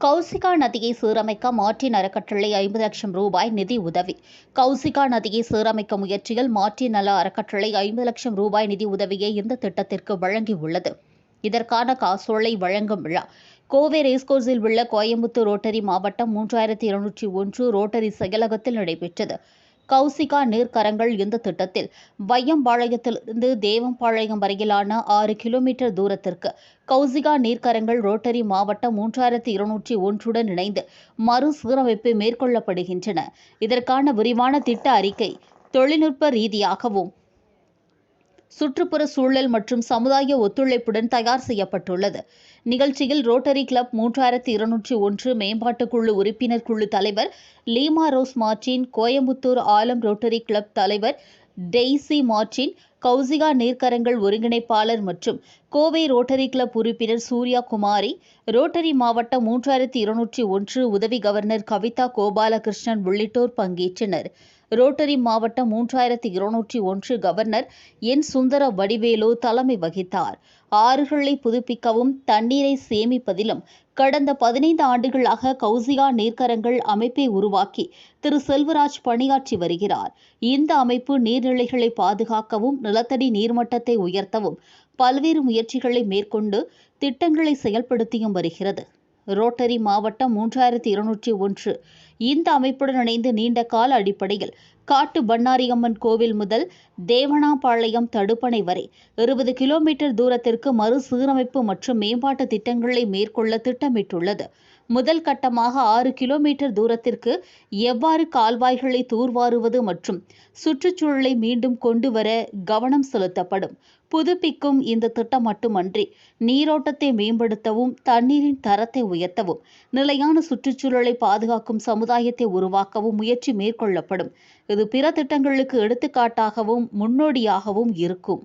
கௌசிகா நதியை சீரமைக்க மார்டின் அறக்கட்டளை 50 லட்சம் ரூபாய் நிதி உதவி. கௌசிகா நதியை சீரமைக்க முயற்சியில் மார்டின் நல அறக்கட்டளை 50 லட்சம் ரூபாய் நிதி உதவியை இந்த திட்டத்திற்கு வழங்கியுள்ளது. இதற்கான காசோலை வழங்கும் விழா கோவை ரேஸ்கோர்ஸில் உள்ள கோயம்புத்தூர் ரோட்டரி மாவட்டம் 3201 ரோட்டரி செயலகத்தில் நடைபெற்றது. கௌசிகா நீர்க்கரங்கள் இந்த திட்டத்தில் வையம்பாளையத்திலிருந்து தேவம்பாளையம் வரையிலான 6 கிலோமீட்டர் தூரத்திற்கு கௌசிகா நீர்க்கரங்கள் ரோட்டரி மாவட்டம் 3201 இணைந்து மறுசீரமைப்பு மேற்கொள்ளப்படுகின்றன. இதற்கான விரிவான திட்ட அறிக்கை தொழில்நுட்ப ரீதியாகவும் சுற்றுப்புற சூழல் மற்றும் சமுதாய ஒத்துழைப்புடன் தயார் செய்யப்பட்டுள்ளது. நிகழ்ச்சியில் ரோட்டரி கிளப் 3201 மேம்பாட்டுக் குழு உறுப்பினர் குழு தலைவர் லீமா ரோஸ் மார்டின், கோயம்புத்தூர் ஆலம் ரோட்டரி கிளப் தலைவர் டெய்சி மார்டின், கௌசிகா நீர்க்கரங்கள் ஒருங்கிணைப்பாளர் மற்றும் கோவை ரோட்டரி கிளப் உறுப்பினர் சூர்யா குமாரி, ரோட்டரி மாவட்டம் 3201 உதவி கவர்னர் கவிதா கோபாலகிருஷ்ணன் உள்ளிட்டோர் பங்கேற்றனர். ரோட்டரி மாவட்டம் 3201 கவர்னர் என். சுந்தர வடிவேலு தலைமை வகித்தார். ஆறுகளை புதுப்பிக்கவும் தண்ணீரை சேமிப்பதிலும் கடந்த 15 ஆண்டுகளாக கௌசிகா நீர்க்கரங்கள் அமைப்பை உருவாக்கி திரு செல்வராஜ் பணியாற்றி வருகிறார். இந்த அமைப்பு நீர்நிலைகளை பாதுகாக்கவும் நிலத்தடி நீர்மட்டத்தை உயர்த்தவும் பல்வேறு முயற்சிகளை மேற்கொண்டு திட்டங்களை செயல்படுத்தியும் வருகிறது. ரோட்டரி மாவட்டம் 3201 இந்த அமைப்புடன் இணைந்து நீண்ட கால அடிப்படையில் காட்டு பண்ணாரியம்மன் கோவில் முதல் தேவனாம்பாளையம் தடுப்பணை வரை 20 கிலோமீட்டர் தூரத்திற்கு மறுசீரமைப்பு மற்றும் மேம்பாட்டு திட்டங்களை மேற்கொள்ள திட்டமிட்டுள்ளது. முதல் கட்டமாக 6 கிலோமீட்டர் தூரத்திற்கு எவ்வாறு கால்வாய்களை தூர்வாருவது மற்றும் சுற்றுச்சூழலை மீண்டும் கொண்டு வர கவனம் செலுத்தப்படும். புதுப்பிக்கும் இந்த திட்டம் மட்டுமன்றி நீரோட்டத்தை மேம்படுத்தவும் தண்ணீரின் தரத்தை உயர்த்தவும் நிலையான சுற்றுச்சூழலை பாதுகாக்கும் சமுதாயத்தை உருவாக்கவும் முயற்சி மேற்கொள்ளப்படும். இது பிற திட்டங்களுக்கு எடுத்துக்காட்டாகவும் முன்னோடியாகவும் இருக்கும்.